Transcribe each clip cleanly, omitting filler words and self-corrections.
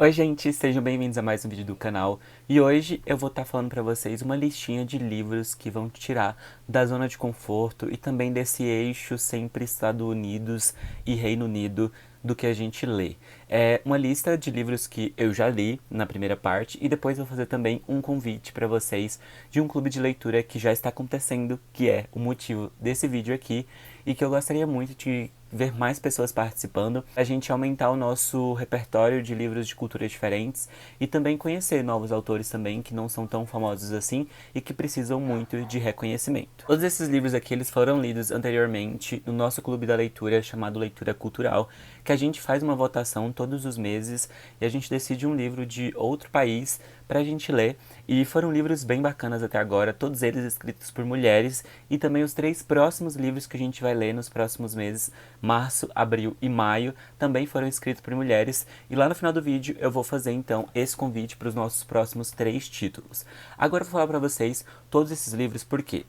Oi gente, sejam bem-vindos a mais um vídeo do canal. E hoje eu vou estar falando pra vocês uma listinha de livros que vão te tirar da zona de conforto e também desse eixo sempre Estados Unidos e Reino Unido do que a gente lê. É uma lista de livros que eu já li na primeira parte e depois vou fazer também um convite para vocês de um clube de leitura que já está acontecendo, que é o motivo desse vídeo aqui e que eu gostaria muito de ver mais pessoas participando, a gente aumentar o nosso repertório de livros de culturas diferentes e também conhecer novos autores também que não são tão famosos assim e que precisam muito de reconhecimento. Todos esses livros aqui eles foram lidos anteriormente no nosso clube da leitura chamado Leitura Cultural, que a gente faz uma votação todos os meses e a gente decide um livro de outro país pra gente ler, e foram livros bem bacanas até agora, todos eles escritos por mulheres, e também os 3 próximos livros que a gente vai ler nos próximos meses, março, abril e maio, também foram escritos por mulheres, e lá no final do vídeo eu vou fazer então esse convite para os nossos próximos 3 títulos. Agora eu vou falar pra vocês todos esses livros porque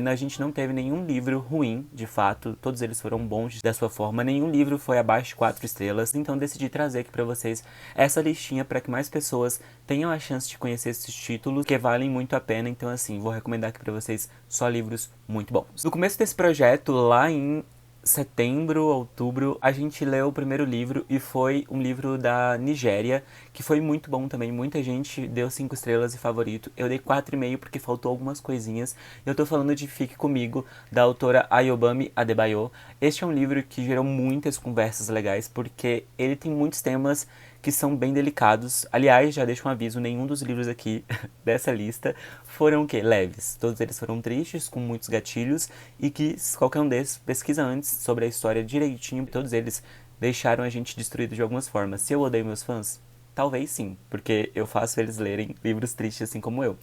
a gente não teve nenhum livro ruim, de fato, todos eles foram bons da sua forma, nenhum livro foi abaixo de 4 estrelas, então decidi trazer aqui pra vocês essa listinha para que mais pessoas tenham a chance de conhecer esses títulos que valem muito a pena. Então assim, vou recomendar aqui pra vocês só livros muito bons. No começo desse projeto, lá em setembro, outubro, a gente leu o primeiro livro e foi um livro da Nigéria, que foi muito bom também, muita gente deu 5 estrelas e favorito, eu dei 4,5 porque faltou algumas coisinhas. Eu tô falando de Fique Comigo, da autora Ayobami Adebayo. Este é um livro que gerou muitas conversas legais, porque ele tem muitos temas que são bem delicados. Aliás, já deixo um aviso, nenhum dos livros aqui dessa lista foram o quê? Leves. Todos eles foram tristes, com muitos gatilhos, e que qualquer um desses pesquisa antes sobre a história direitinho. Todos eles deixaram a gente destruído de algumas formas. Se eu odeio meus fãs? Talvez sim, porque eu faço eles lerem livros tristes assim como eu.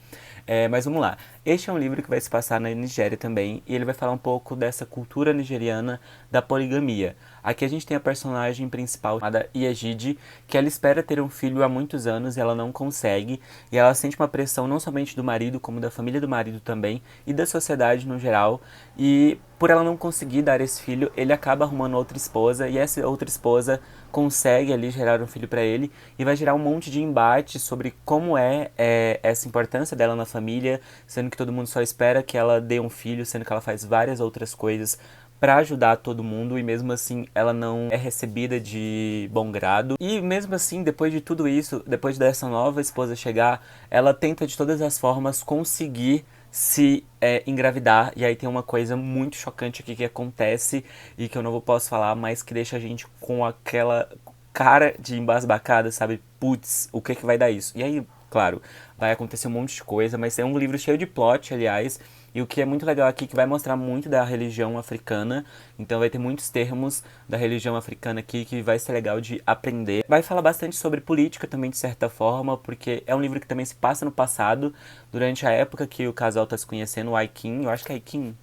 Mas vamos lá. Este é um livro que vai se passar na Nigéria também, e ele vai falar um pouco dessa cultura nigeriana da poligamia. Aqui a gente tem a personagem principal chamada Yejide, que ela espera ter um filho há muitos anos e ela não consegue, e ela sente uma pressão não somente do marido, como da família do marido também, e da sociedade no geral, e por ela não conseguir dar esse filho, ele acaba arrumando outra esposa, e essa outra esposa consegue ali gerar um filho para ele, e vai gerar um monte de embate sobre como essa importância dela na família, sendo que todo mundo só espera que ela dê um filho, sendo que ela faz várias outras coisas para ajudar todo mundo, e mesmo assim ela não é recebida de bom grado. E mesmo assim, depois de tudo isso, depois dessa nova esposa chegar, ela tenta de todas as formas conseguir se engravidar, e aí tem uma coisa muito chocante aqui que acontece e que eu não posso falar, mas que deixa a gente com aquela cara de embasbacada, sabe? Putz, o que que vai dar isso? E aí, claro, vai acontecer um monte de coisa, mas é um livro cheio de plot, aliás, e o que é muito legal aqui é que vai mostrar muito da religião africana, então vai ter muitos termos da religião africana aqui que vai ser legal de aprender. Vai falar bastante sobre política também, de certa forma, porque é um livro que também se passa no passado, durante a época que o casal tá se conhecendo, o Aikin, eu acho que é Aikin,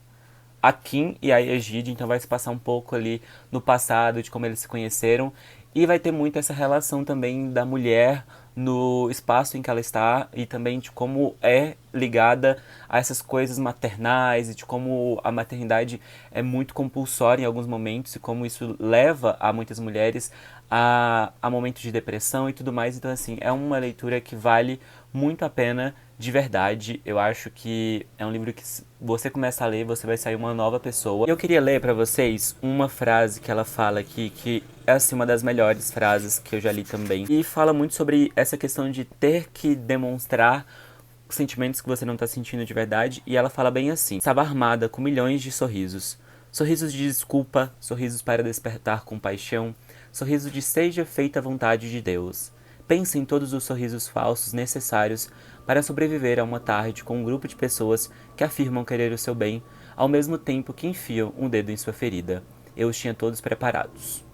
a Kim e a Egide, então vai se passar um pouco ali no passado, de como eles se conheceram, e vai ter muito essa relação também da mulher no espaço em que ela está, e também de como é ligada a essas coisas maternais, e de como a maternidade é muito compulsória em alguns momentos, e como isso leva a muitas mulheres a momentos de depressão e tudo mais. Então assim, é uma leitura que vale muito a pena, de verdade. Eu acho que é um livro que, se você começa a ler, você vai sair uma nova pessoa. Eu queria ler pra vocês uma frase que ela fala aqui, que é assim uma das melhores frases que eu já li também, e fala muito sobre essa questão de ter que demonstrar sentimentos que você não tá sentindo de verdade. E ela fala bem assim: estava armada com milhões de sorrisos, sorrisos de desculpa, sorrisos para despertar compaixão, sorriso de seja feita a vontade de Deus. Pense em todos os sorrisos falsos necessários para sobreviver a uma tarde com um grupo de pessoas que afirmam querer o seu bem, ao mesmo tempo que enfiam um dedo em sua ferida. Eu os tinha todos preparados.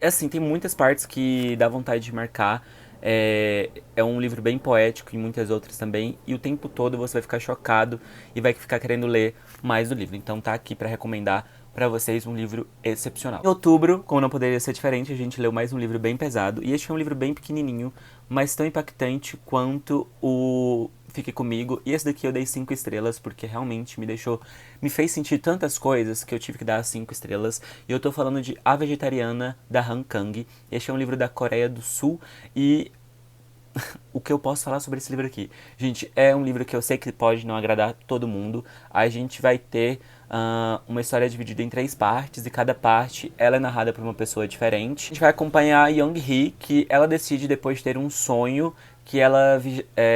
Assim, tem muitas partes que dá vontade de marcar. É um livro bem poético e muitas outras também. E o tempo todo você vai ficar chocado e vai ficar querendo ler mais do livro. Então tá aqui pra recomendar pra vocês um livro excepcional. Em outubro, como não poderia ser diferente, a gente leu mais um livro bem pesado. E este é um livro bem pequenininho, mas tão impactante quanto o fique comigo. E esse daqui eu dei 5 estrelas, porque realmente me fez sentir tantas coisas que eu tive que dar 5 estrelas. E eu tô falando de A Vegetariana, da Han Kang. Este é um livro da Coreia do Sul e o que eu posso falar sobre esse livro aqui? Gente, é um livro que eu sei que pode não agradar todo mundo. A gente vai ter uma história dividida em 3 partes, e cada parte ela é narrada por uma pessoa diferente. A gente vai acompanhar a Young-hee, que ela decide, depois de ter um sonho, que ela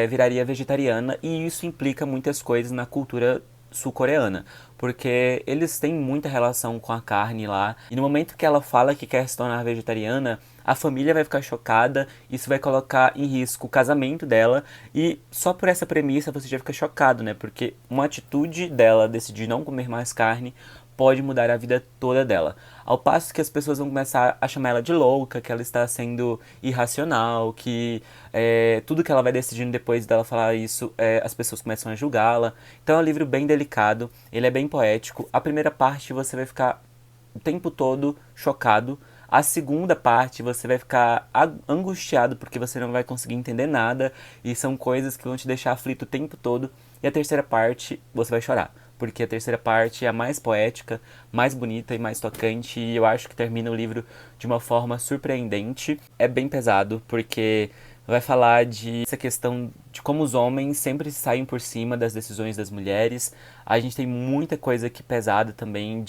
viraria vegetariana, e isso implica muitas coisas na cultura sul-coreana, porque eles têm muita relação com a carne lá, e no momento que ela fala que quer se tornar vegetariana, a família vai ficar chocada, isso vai colocar em risco o casamento dela, e só por essa premissa você já fica chocado, né? Porque uma atitude dela decidir não comer mais carne pode mudar a vida toda dela. Ao passo que as pessoas vão começar a chamar ela de louca, que ela está sendo irracional, que tudo que ela vai decidindo depois dela falar isso, as pessoas começam a julgá-la. Então é um livro bem delicado, ele é bem poético. A primeira parte você vai ficar o tempo todo chocado. A segunda parte você vai ficar angustiado porque você não vai conseguir entender nada e são coisas que vão te deixar aflito o tempo todo. E a terceira parte você vai chorar, porque a terceira parte é a mais poética, mais bonita e mais tocante, e eu acho que termina o livro de uma forma surpreendente. É bem pesado, porque vai falar de essa questão de como os homens sempre saem por cima das decisões das mulheres. A gente tem muita coisa aqui pesada também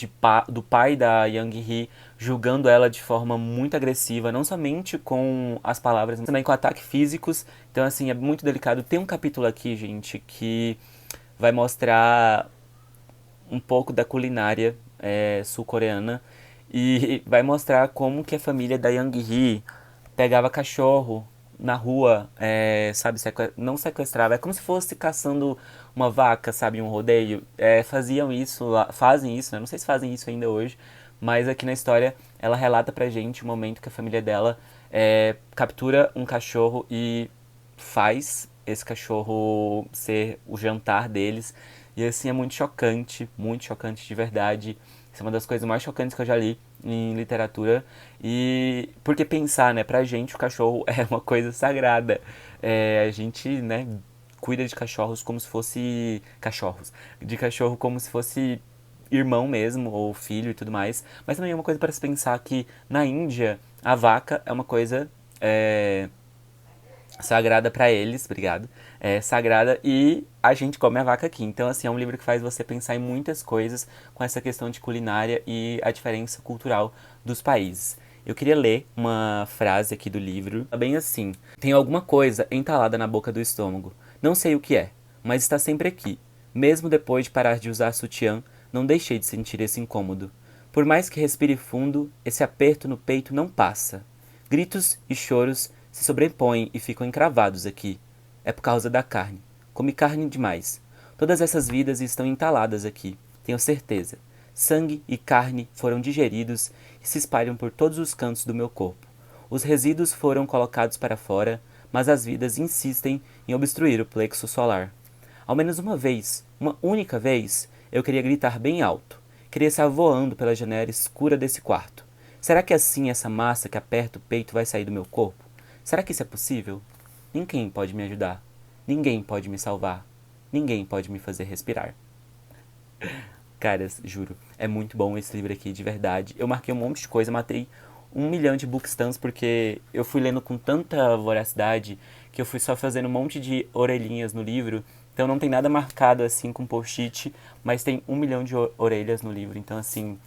do pai da Young-hee julgando ela de forma muito agressiva, não somente com as palavras, mas também com ataques físicos. Então, assim, é muito delicado. Tem um capítulo aqui, gente, que vai mostrar um pouco da culinária sul-coreana e vai mostrar como que a família da Young-hee pegava cachorro na rua, sabe, não sequestrava, é como se fosse caçando uma vaca, sabe, um rodeio. Faziam isso, fazem isso, né? Não sei se fazem isso ainda hoje, mas aqui na história ela relata pra gente o momento que a família dela captura um cachorro e faz esse cachorro ser o jantar deles. E assim, é muito chocante de verdade. Isso é uma das coisas mais chocantes que eu já li em literatura. E porque pensar, né, pra gente o cachorro é uma coisa sagrada. A gente, né, cuida de cachorros como se fosse cachorros. De cachorro como se fosse irmão mesmo, ou filho e tudo mais. Mas também é uma coisa para se pensar que na Índia a vaca é uma coisa sagrada pra eles, obrigado, sagrada, e a gente come a vaca aqui. Então, assim, é um livro que faz você pensar em muitas coisas com essa questão de culinária e a diferença cultural dos países. Eu queria ler uma frase aqui do livro, bem assim: tenho alguma coisa entalada na boca do estômago. Não sei o que é, mas está sempre aqui. Mesmo depois de parar de usar sutiã, não deixei de sentir esse incômodo. Por mais que respire fundo, esse aperto no peito não passa. Gritos e choros se sobrepõem e ficam encravados aqui. É por causa da carne. Comi carne demais. Todas essas vidas estão entaladas aqui, tenho certeza. Sangue e carne foram digeridos e se espalham por todos os cantos do meu corpo. Os resíduos foram colocados para fora, mas as vidas insistem em obstruir o plexo solar. Ao menos uma vez, uma única vez, eu queria gritar bem alto. Queria sair voando pela janela escura desse quarto. Será que assim essa massa que aperta o peito vai sair do meu corpo? Será que isso é possível? Ninguém pode me ajudar. Ninguém pode me salvar. Ninguém pode me fazer respirar. Caras, juro, é muito bom esse livro aqui, de verdade. Eu marquei um monte de coisa, matei 1 milhão de bookstams porque eu fui lendo com tanta voracidade que eu fui só fazendo um monte de orelhinhas no livro. Então não tem nada marcado assim com post-it, mas tem 1 milhão de orelhas no livro. Então, assim,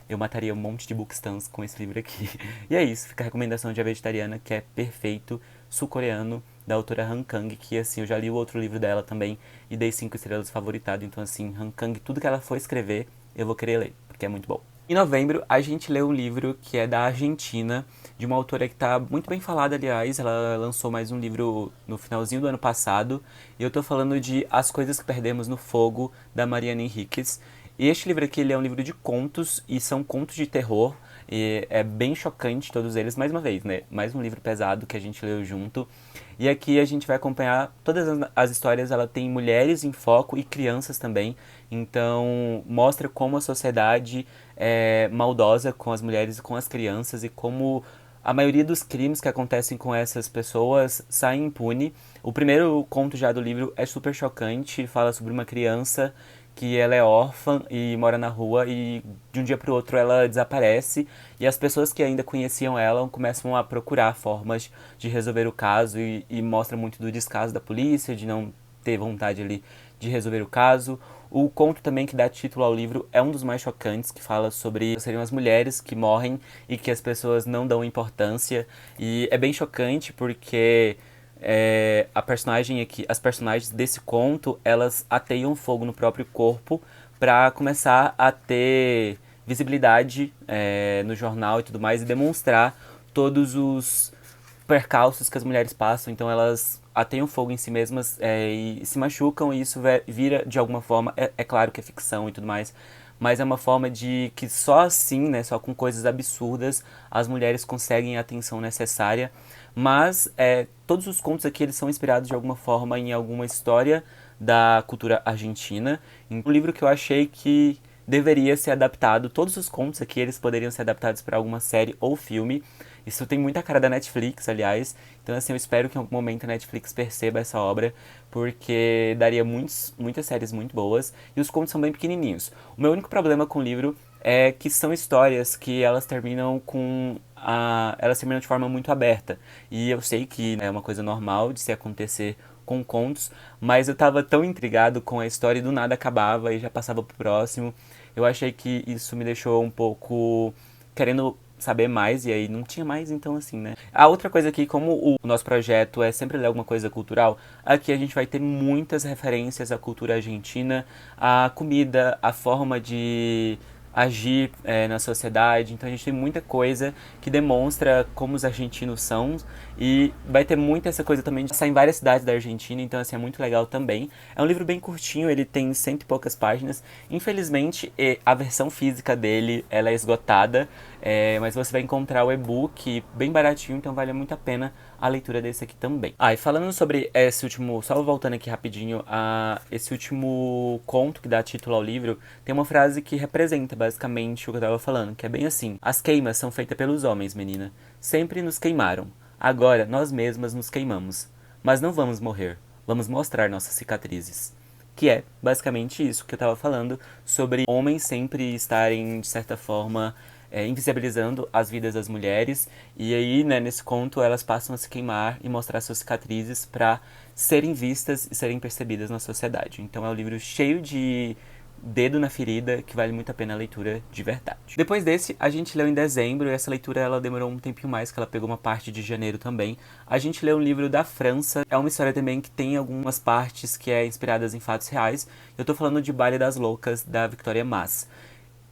eu mataria um monte de bookstams com esse livro aqui. E é isso, fica a recomendação de A Vegetariana, que é perfeito, sul-coreano, da autora Han Kang, que assim, eu já li o outro livro dela também e dei 5 estrelas favoritado. Então, assim, Han Kang, tudo que ela for escrever, eu vou querer ler, porque é muito bom. Em novembro, a gente leu um livro que é da Argentina, de uma autora que está muito bem falada, aliás. Ela lançou mais um livro no finalzinho do ano passado. E eu tô falando de As Coisas que Perdemos no Fogo, da Mariana Enríquez. E este livro aqui, ele é um livro de contos, e são contos de terror. E é bem chocante todos eles, mais uma vez, né? Mais um livro pesado que a gente leu junto. E aqui a gente vai acompanhar todas as histórias. Ela tem mulheres em foco e crianças também. Então mostra como a sociedade é maldosa com as mulheres e com as crianças, e como a maioria dos crimes que acontecem com essas pessoas saem impune. O primeiro conto já do livro é super chocante, fala sobre uma criança que ela é órfã e mora na rua e de um dia para o outro ela desaparece e as pessoas que ainda conheciam ela começam a procurar formas de resolver o caso e mostra muito do descaso da polícia, de não ter vontade ali de resolver o caso. O conto também que dá título ao livro é um dos mais chocantes, que fala sobre seriam as mulheres que morrem e que as pessoas não dão importância. E é bem chocante porque a personagem aqui, as personagens desse conto, elas ateiam fogo no próprio corpo para começar a ter visibilidade no jornal e tudo mais e demonstrar todos os percalços que as mulheres passam, então elas ateiam fogo em si mesmas e se machucam e isso vira de alguma forma, é claro que é ficção e tudo mais, mas é uma forma de que só assim, né, só com coisas absurdas, as mulheres conseguem a atenção necessária, mas todos os contos aqui eles são inspirados de alguma forma em alguma história da cultura argentina. Um livro que eu achei que deveria ser adaptado, todos os contos aqui eles poderiam ser adaptados para alguma série ou filme. Isso tem muita cara da Netflix, aliás. Então, assim, eu espero que em algum momento a Netflix perceba essa obra, porque daria muitas séries muito boas. E os contos são bem pequenininhos. O meu único problema com o livro é que são histórias que elas terminam elas terminam de forma muito aberta. E eu sei que é uma coisa normal de se acontecer com contos, mas eu tava tão intrigado com a história e do nada acabava e já passava pro próximo. Eu achei que isso me deixou um pouco querendo saber mais, e aí não tinha mais, então assim, né? A outra coisa aqui, como o nosso projeto é sempre ler alguma coisa cultural, aqui a gente vai ter muitas referências à cultura argentina, à comida, à forma de agir na sociedade, então a gente tem muita coisa que demonstra como os argentinos são e vai ter muita essa coisa também de passar em várias cidades da Argentina, então assim, é muito legal também. É um livro bem curtinho, ele tem cento e poucas páginas, infelizmente a versão física dele ela é esgotada, mas você vai encontrar o e-book bem baratinho, então vale muito a pena a leitura desse aqui também. E falando sobre esse último, só voltando aqui rapidinho a esse último conto que dá título ao livro, tem uma frase que representa basicamente o que eu tava falando, que é bem assim: as queimas são feitas pelos homens, menina. Sempre nos queimaram. Agora nós mesmas nos queimamos. Mas não vamos morrer. Vamos mostrar nossas cicatrizes. Que é basicamente isso que eu tava falando, sobre homens sempre estarem, de certa forma, invisibilizando as vidas das mulheres. E aí, né, nesse conto, elas passam a se queimar e mostrar suas cicatrizes para serem vistas e serem percebidas na sociedade. Então é um livro cheio de dedo na ferida, que vale muito a pena a leitura de verdade. Depois desse, a gente leu em dezembro, e essa leitura ela demorou um tempinho mais, que ela pegou uma parte de janeiro também. A gente leu um livro da França, é uma história também que tem algumas partes que é inspiradas em fatos reais. Eu tô falando de Baile das Loucas, da Victoria Mass.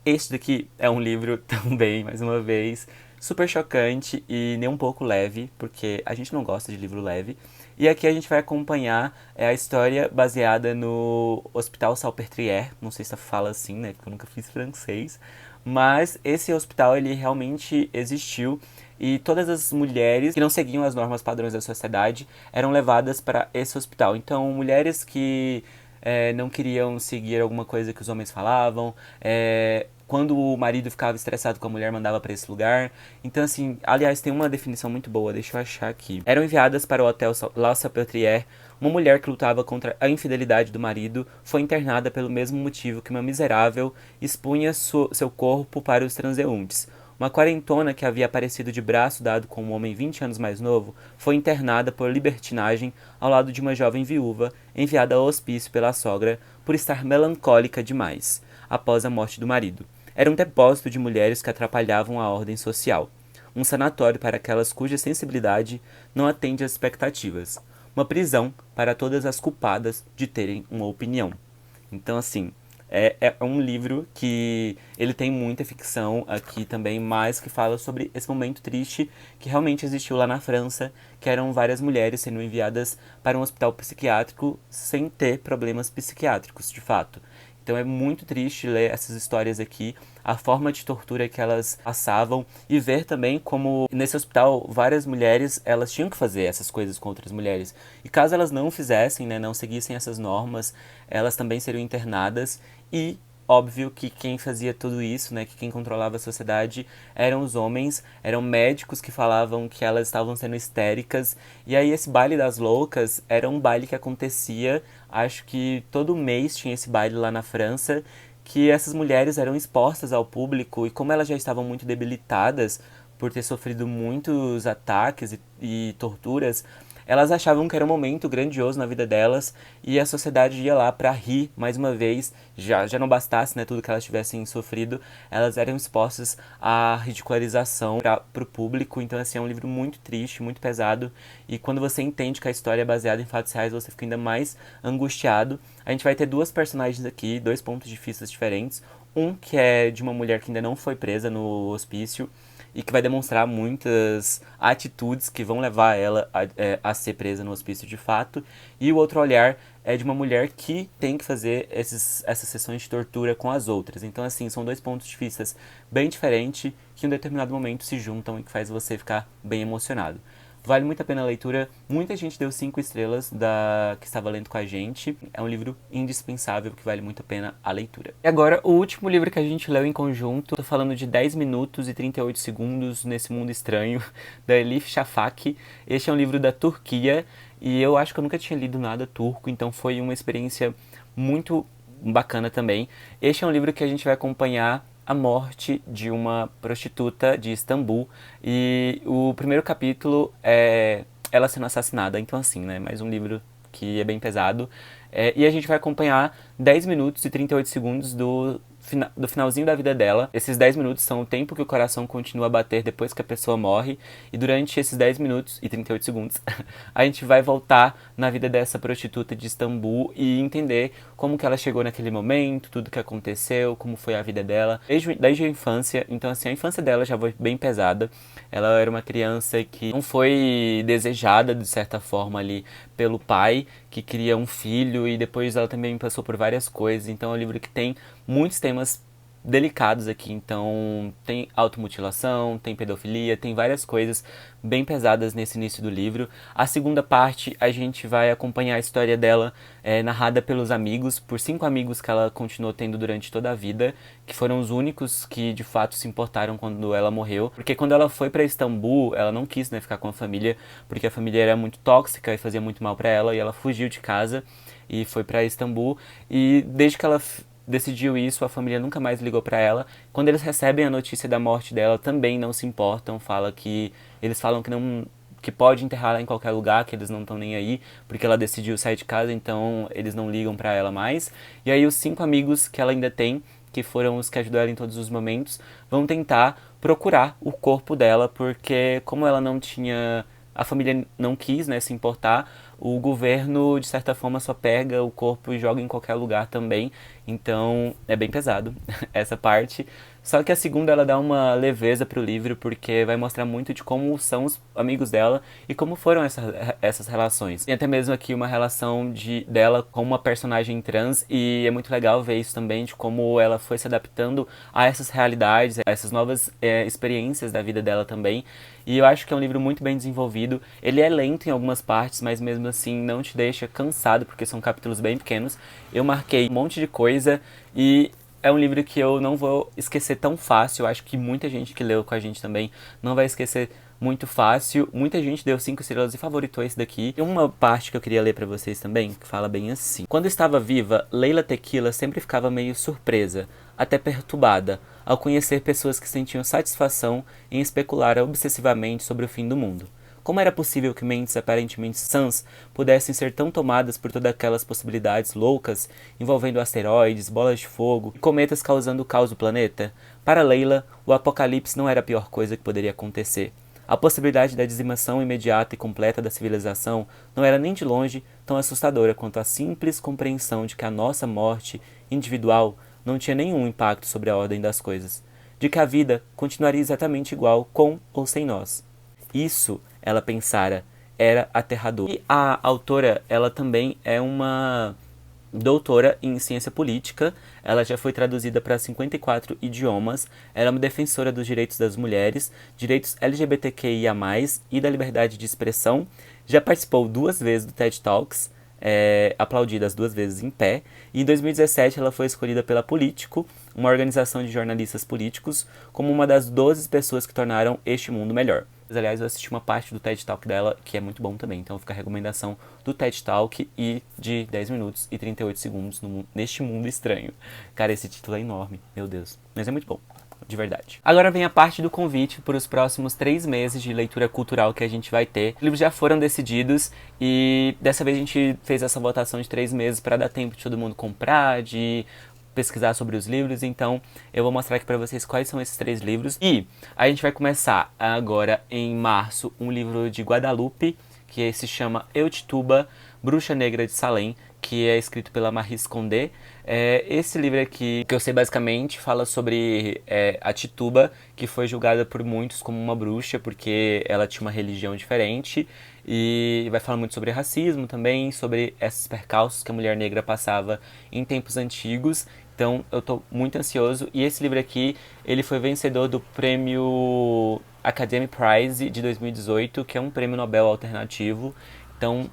Este daqui é um livro também, mais uma vez, super chocante e nem um pouco leve, porque a gente não gosta de livro leve. E aqui a gente vai acompanhar a história baseada no Hospital Salpêtrière, não sei se fala assim, né, porque eu nunca fiz francês, mas esse hospital ele realmente existiu e todas as mulheres que não seguiam as normas padrões da sociedade eram levadas para esse hospital. Então, mulheres que não queriam seguir alguma coisa que os homens falavam, quando o marido ficava estressado com a mulher, mandava para esse lugar. Então, assim, aliás, tem uma definição muito boa, deixa eu achar aqui. Eram enviadas para o Hotel La Salpêtrière. Uma mulher que lutava contra a infidelidade do marido foi internada pelo mesmo motivo que uma miserável expunha seu corpo para os transeuntes. Uma quarentona que havia aparecido de braço dado com um homem 20 anos mais novo foi internada por libertinagem ao lado de uma jovem viúva enviada ao hospício pela sogra por estar melancólica demais, após a morte do marido. Era um depósito de mulheres que atrapalhavam a ordem social. Um sanatório para aquelas cuja sensibilidade não atende às expectativas. Uma prisão para todas as culpadas de terem uma opinião. Então, assim, é um livro que ele tem muita ficção aqui também, mas que fala sobre esse momento triste que realmente existiu lá na França, que eram várias mulheres sendo enviadas para um hospital psiquiátrico sem ter problemas psiquiátricos, de fato. Então é muito triste ler essas histórias aqui, a forma de tortura que elas passavam e ver também como nesse hospital várias mulheres elas tinham que fazer essas coisas com outras mulheres. E caso elas não fizessem, né, não seguissem essas normas, elas também seriam internadas e óbvio que quem fazia tudo isso, né, que quem controlava a sociedade eram os homens, eram médicos que falavam que elas estavam sendo histéricas. E aí esse baile das loucas era um baile que acontecia, acho que todo mês tinha esse baile lá na França, que essas mulheres eram expostas ao público e como elas já estavam muito debilitadas por ter sofrido muitos ataques e torturas, elas achavam que era um momento grandioso na vida delas e a sociedade ia lá pra rir mais uma vez. Já não bastasse, né, tudo que elas tivessem sofrido, elas eram expostas à ridicularização pro público. Então, assim, é um livro muito triste, muito pesado. E quando você entende que a história é baseada em fatos reais, você fica ainda mais angustiado. A gente vai ter duas personagens aqui, dois pontos de vista diferentes. Um que é de uma mulher que ainda não foi presa no hospício e que vai demonstrar muitas atitudes que vão levar ela a ser presa no hospício de fato. E o outro olhar é de uma mulher que tem que fazer essas sessões de tortura com as outras. Então, assim, são dois pontos de vista bem diferentes que em um determinado momento se juntam e que faz você ficar bem emocionado. Vale muito a pena a leitura. Muita gente deu 5 estrelas que estava lendo com a gente. É um livro indispensável que vale muito a pena a leitura. E agora, o último livro que a gente leu em conjunto. Tô falando de 10 minutos e 38 segundos nesse mundo estranho, da Elif Shafak. Este é um livro da Turquia e eu acho que eu nunca tinha lido nada turco, então foi uma experiência muito bacana também. Este é um livro que a gente vai acompanhar a morte de uma prostituta de Istambul e o primeiro capítulo é ela sendo assassinada, então assim, né, mais um livro que é bem pesado. E a gente vai acompanhar 10 minutos e 38 segundos do finalzinho da vida dela. Esses 10 minutos são o tempo que o coração continua a bater depois que a pessoa morre. E durante esses 10 minutos e 38 segundos, a gente vai voltar na vida dessa prostituta de Istambul e entender como que ela chegou naquele momento, tudo que aconteceu, como foi a vida dela, desde a infância. Então, assim, a infância dela já foi bem pesada. Ela era uma criança que não foi desejada, de certa forma, ali pelo pai, que queria um filho, e depois ela também passou por várias coisas. Então é um livro que tem muitos temas delicados aqui, então tem automutilação, tem pedofilia, tem várias coisas bem pesadas nesse início do livro. A segunda parte a gente vai acompanhar a história dela narrada pelos amigos, por 5 amigos que ela continuou tendo durante toda a vida, que foram os únicos que de fato se importaram quando ela morreu, porque quando ela foi para Istambul, ela não quis, né, ficar com a família, porque a família era muito tóxica e fazia muito mal para ela, e ela fugiu de casa e foi para Istambul, e desde que ela decidiu isso, a família nunca mais ligou pra ela. Quando eles recebem a notícia da morte dela, também não se importam, eles falam que não, que pode enterrar ela em qualquer lugar, que eles não estão nem aí, porque ela decidiu sair de casa, então eles não ligam pra ela mais. E aí os 5 amigos que ela ainda tem, que foram os que ajudaram ela em todos os momentos, vão tentar procurar o corpo dela, porque como ela não tinha, a família não quis, né, se importar, o governo, de certa forma, só pega o corpo e joga em qualquer lugar também. Então, é bem pesado essa parte. Só que a segunda, ela dá uma leveza pro livro, porque vai mostrar muito de como são os amigos dela e como foram essas relações. Tem até mesmo aqui uma relação dela com uma personagem trans, e é muito legal ver isso também, de como ela foi se adaptando a essas realidades, a essas novas experiências da vida dela também. E eu acho que é um livro muito bem desenvolvido. Ele é lento em algumas partes, mas mesmo assim não te deixa cansado, porque são capítulos bem pequenos. Eu marquei um monte de coisa e é um livro que eu não vou esquecer tão fácil. Eu acho que muita gente que leu com a gente também não vai esquecer muito fácil. Muita gente deu 5 estrelas e favoritou esse daqui. E uma parte que eu queria ler pra vocês também, que fala bem assim. Quando estava viva, Leila Tequila sempre ficava meio surpresa, até perturbada, ao conhecer pessoas que sentiam satisfação em especular obsessivamente sobre o fim do mundo. Como era possível que mentes aparentemente sãs pudessem ser tão tomadas por todas aquelas possibilidades loucas envolvendo asteroides, bolas de fogo e cometas causando o caos do planeta? Para Leila, o apocalipse não era a pior coisa que poderia acontecer. A possibilidade da dizimação imediata e completa da civilização não era nem de longe tão assustadora quanto a simples compreensão de que a nossa morte individual não tinha nenhum impacto sobre a ordem das coisas, de que a vida continuaria exatamente igual com ou sem nós. Isso, ela pensara, era aterrador. E a autora, ela também é uma doutora em ciência política, ela já foi traduzida para 54 idiomas, ela é uma defensora dos direitos das mulheres, direitos LGBTQIA+, e da liberdade de expressão, já participou 2 vezes do TED Talks, aplaudida as 2 vezes em pé. E em 2017 ela foi escolhida pela Político, uma organização de jornalistas políticos, como uma das 12 pessoas que tornaram este mundo melhor. Mas, aliás, eu assisti uma parte do TED Talk dela, que é muito bom também. Então fica a recomendação do TED Talk e de 10 minutos e 38 segundos neste mundo estranho. Cara, esse título é enorme, meu Deus. Mas é muito bom, de verdade. Agora vem a parte do convite para os próximos 3 meses de leitura cultural que a gente vai ter. Os livros já foram decididos e dessa vez a gente fez essa votação de 3 meses para dar tempo de todo mundo comprar, de pesquisar sobre os livros, então eu vou mostrar aqui pra vocês quais são esses 3 livros. E a gente vai começar agora em março um livro de Guadalupe, que se chama Eu, Tituba, Bruxa Negra de Salem, que é escrito pela Maryse Condé. Esse livro aqui, que eu sei basicamente, fala sobre a Tituba, que foi julgada por muitos como uma bruxa, porque ela tinha uma religião diferente, e vai falar muito sobre racismo também, sobre esses percalços que a mulher negra passava em tempos antigos. Então eu tô muito ansioso, e esse livro aqui, ele foi vencedor do prêmio Academy Prize de 2018, que é um prêmio Nobel alternativo. Então,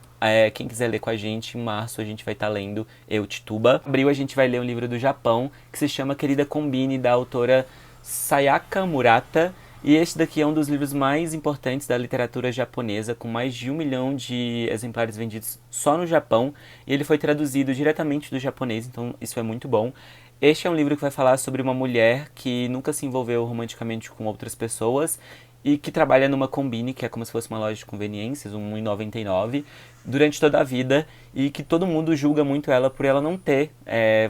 quem quiser ler com a gente, em março a gente vai estar lendo Eu, Tituba. Em abril a gente vai ler um livro do Japão, que se chama Querida Combine, da autora Sayaka Murata. E este daqui é um dos livros mais importantes da literatura japonesa, com mais de 1 milhão de exemplares vendidos só no Japão. E ele foi traduzido diretamente do japonês, então isso é muito bom. Este é um livro que vai falar sobre uma mulher que nunca se envolveu romanticamente com outras pessoas e que trabalha numa Combine, que é como se fosse uma loja de conveniências, um 1,99, durante toda a vida, e que todo mundo julga muito ela por ela não ter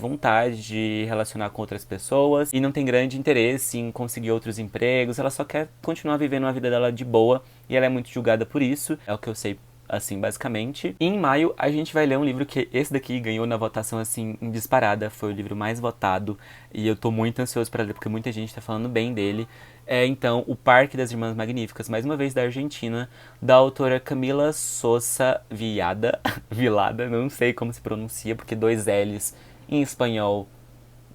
vontade de relacionar com outras pessoas e não tem grande interesse em conseguir outros empregos. Ela só quer continuar vivendo a vida dela de boa e ela é muito julgada por isso, é o que eu sei assim, basicamente. E em maio a gente vai ler um livro que esse daqui ganhou na votação, assim, em disparada, foi o livro mais votado, e eu tô muito ansioso para ler, porque muita gente tá falando bem dele. Então, O Parque das Irmãs Magníficas, mais uma vez da Argentina, da autora Camila Sosa Vilada, não sei como se pronuncia, porque 2 L's em espanhol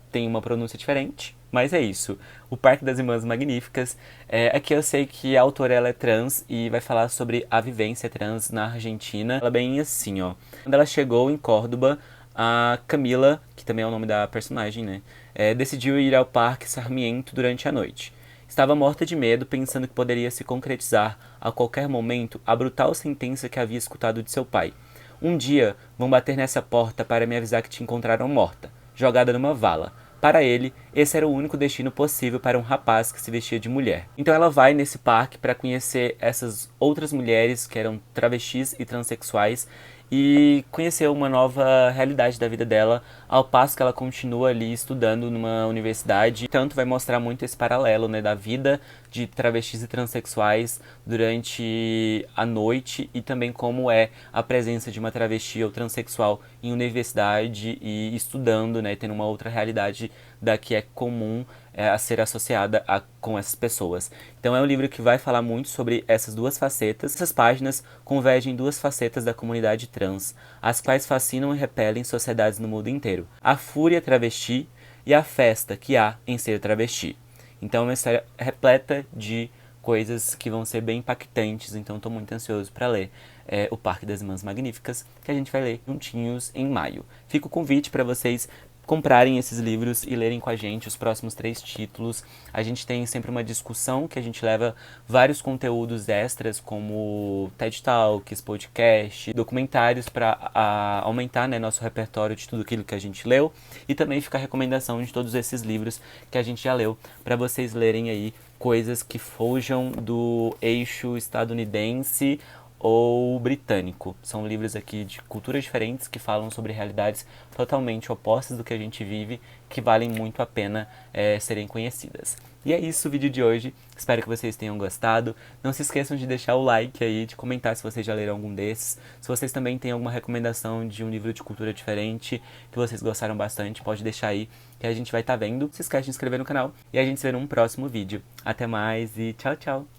tem uma pronúncia diferente, mas é isso. O Parque das Irmãs Magníficas. Aqui eu sei que a autora ela é trans e vai falar sobre a vivência trans na Argentina. Ela é bem assim, ó. Quando ela chegou em Córdoba, a Camila, que também é o nome da personagem, né, decidiu ir ao Parque Sarmiento durante a noite. Estava morta de medo, pensando que poderia se concretizar a qualquer momento a brutal sentença que havia escutado de seu pai. Um dia vão bater nessa porta para me avisar que te encontraram morta, jogada numa vala. Para ele, esse era o único destino possível para um rapaz que se vestia de mulher. Então ela vai nesse parque para conhecer essas outras mulheres que eram travestis e transexuais e conhecer uma nova realidade da vida dela, ao passo que ela continua ali estudando numa universidade. Tanto vai mostrar muito esse paralelo, né, da vida de travestis e transexuais durante a noite e também como é a presença de uma travesti ou transexual em universidade e estudando, né, tendo uma outra realidade da que é comum a ser associada com essas pessoas. Então é um livro que vai falar muito sobre essas 2 facetas. Essas páginas convergem 2 facetas da comunidade trans, as quais fascinam e repelem sociedades no mundo inteiro. A fúria travesti e a festa que há em ser travesti. Então é uma história repleta de coisas que vão ser bem impactantes, então estou muito ansioso para ler O Parque das Irmãs Magníficas, que a gente vai ler juntinhos em maio. Fica o convite para vocês comprarem esses livros e lerem com a gente os próximos 3 títulos. A gente tem sempre uma discussão que a gente leva vários conteúdos extras, como TED Talks, podcast, documentários para aumentar, né, nosso repertório de tudo aquilo que a gente leu. E também fica a recomendação de todos esses livros que a gente já leu, para vocês lerem aí coisas que fujam do eixo estadunidense ou britânico. São livros aqui de culturas diferentes que falam sobre realidades totalmente opostas do que a gente vive, que valem muito a pena serem conhecidas. E é isso o vídeo de hoje, espero que vocês tenham gostado. Não se esqueçam de deixar o like aí, de comentar se vocês já leram algum desses. Se vocês também têm alguma recomendação de um livro de cultura diferente que vocês gostaram bastante, pode deixar aí que a gente vai estar vendo. Não se esquece de se inscrever no canal e a gente se vê num próximo vídeo. Até mais e tchau, tchau!